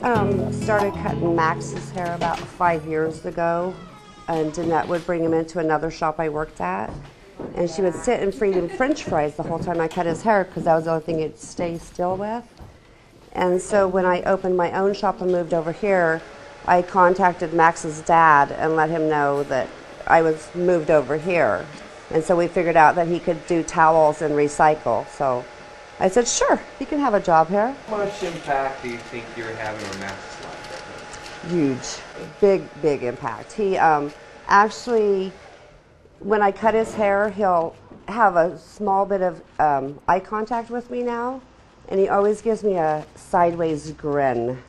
I started cutting Max's hair about 5 years ago, and Danette would bring him into another shop I worked at, and she would sit and feed him French fries the whole time I cut his hair because that was the only thing he'd stay still with. And so when I opened my own shop and moved over here, I contacted Max's dad and let him know that I was moved over here. And so we figured out that he could do towels and recycle. So I said, sure, he can have a job here. How much impact do you think you're having on Max's life right now? Huge, big impact. He actually, when I cut his hair, he'll have a small bit of eye contact with me now, and he always gives me a sideways grin.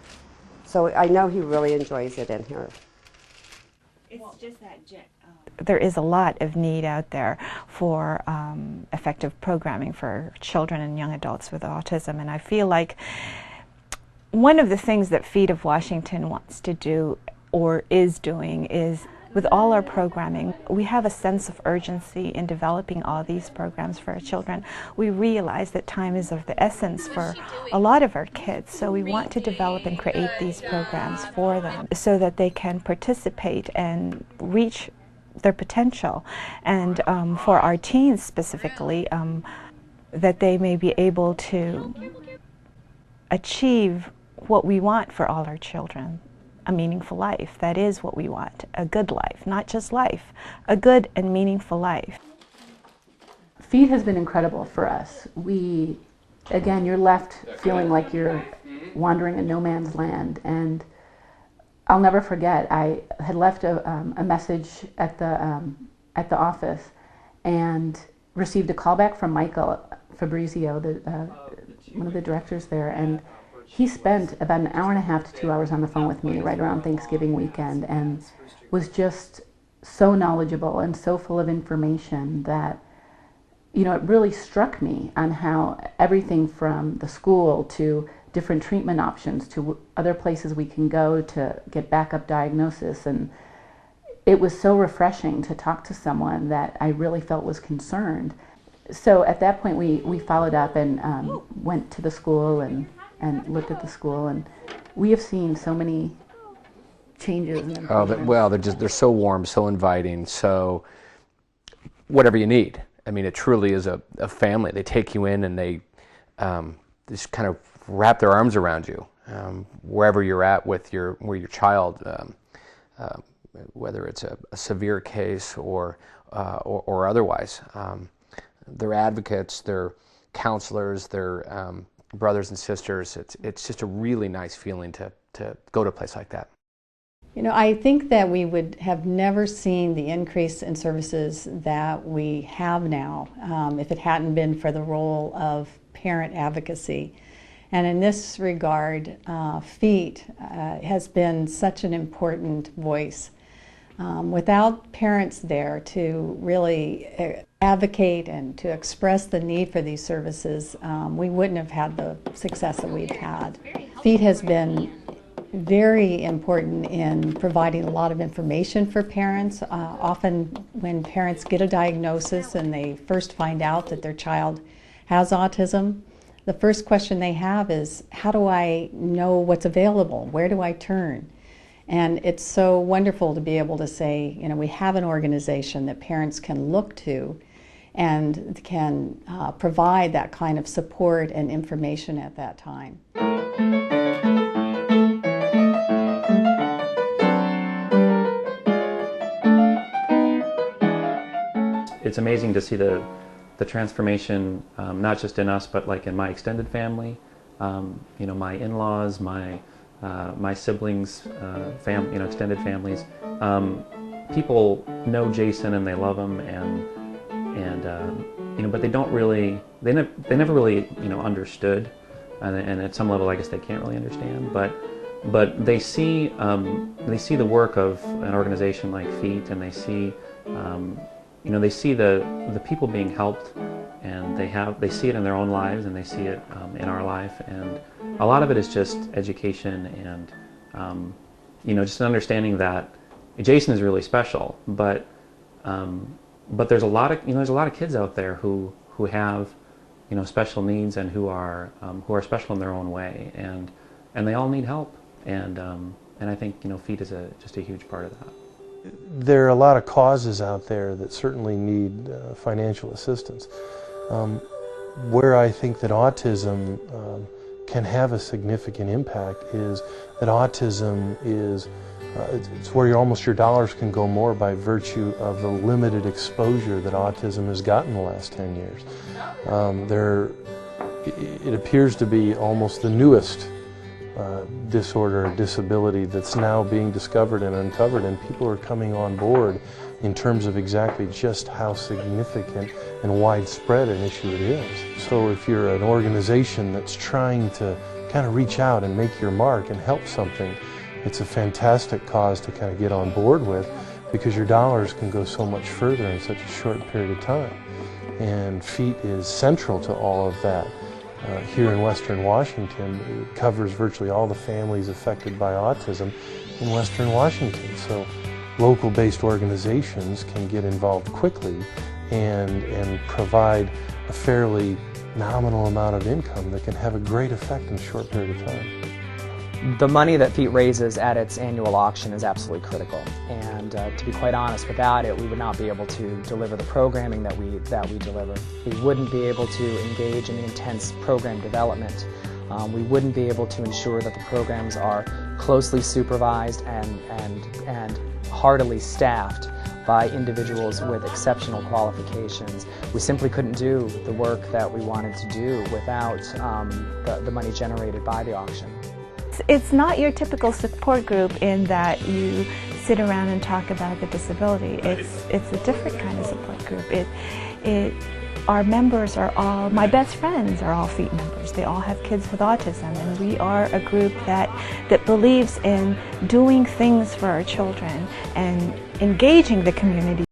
So I know he really enjoys it in here. It's just that there is a lot of need out there for effective programming for children and young adults with autism, and I feel like one of the things that FEAT of Washington wants to do or is doing is, with all our programming, we have a sense of urgency in developing all these programs for our children. We realize that time is of the essence for a lot of our kids, so we want to develop and create these programs for them so that they can participate and reach their potential, and for our teens specifically, that they may be able to achieve what we want for all our children. A meaningful life. That is what we want. A good life, not just life, a good and meaningful life. FEAT has been incredible for us. Again, you're left feeling like you're wandering in no man's land, and I'll never forget, I had left a message at the office and received a call back from Michael Fabrizio, one of the directors there, and he spent about an hour and a half to 2 hours on the phone with me right around Thanksgiving weekend and was just so knowledgeable and so full of information that, you know, it really struck me on how everything from the school to different treatment options to other places we can go to get backup diagnosis, and it was so refreshing to talk to someone that I really felt was concerned. So at that point we followed up and went to the school and looked at the school, and we have seen so many changes. They're so warm, so inviting, so whatever you need. I mean, it truly is a family. They take you in and they just kind of wrap their arms around you wherever you're at with your child, whether it's a severe case or otherwise. They're advocates, they're counselors, they're brothers and sisters. It's just a really nice feeling to go to a place like that. You know, I think that we would have never seen the increase in services that we have now if it hadn't been for the role of parent advocacy. And in this regard, FEAT has been such an important voice. Without parents there to really advocate and to express the need for these services, we wouldn't have had the success that we've had. FEAT has been very important in providing a lot of information for parents. Often when parents get a diagnosis and they first find out that their child has autism, the first question they have is, how do I know what's available? Where do I turn? And it's so wonderful to be able to say, you know, we have an organization that parents can look to and can provide that kind of support and information at that time. It's amazing to see the transformation, not just in us, but like in my extended family, you know, my in-laws, my siblings, extended families. People know Jason and they love him, and you know, but they don't really, they never really, you know, understood, and at some level, I guess they can't really understand. But they see the work of an organization like FEAT, and they see, you know, they see the people being helped, and they see it in their own lives, and they see it in our life, and a lot of it is just education and you know, just an understanding that Jason is really special, but there's a lot of kids out there who have, you know, special needs and who are special in their own way, and they all need help, and I think FEAT is just a huge part of that. There are a lot of causes out there that certainly need financial assistance. Where I think that autism can have a significant impact is that autism is it's where almost your dollars can go more by virtue of the limited exposure that autism has gotten the last 10 years. It appears to be almost the newest disorder or disability that's now being discovered and uncovered, and people are coming on board in terms of exactly just how significant and widespread an issue it is. So if you're an organization that's trying to kind of reach out and make your mark and help something, it's a fantastic cause to kind of get on board with, because your dollars can go so much further in such a short period of time. And FEAT is central to all of that. Here in Western Washington, it covers virtually all the families affected by autism in Western Washington. So local-based organizations can get involved quickly and provide a fairly nominal amount of income that can have a great effect in a short period of time. The money that FEAT raises at its annual auction is absolutely critical, and to be quite honest, without it we would not be able to deliver the programming that we deliver. We wouldn't be able to engage in the intense program development. We wouldn't be able to ensure that the programs are closely supervised and heartily staffed by individuals with exceptional qualifications. We simply couldn't do the work that we wanted to do without the money generated by the auction. It's not your typical support group in that you sit around and talk about the disability. It's a different kind of support group. Our members are all, my best friends are all FEAT members. They all have kids with autism, and we are a group that believes in doing things for our children and engaging the community.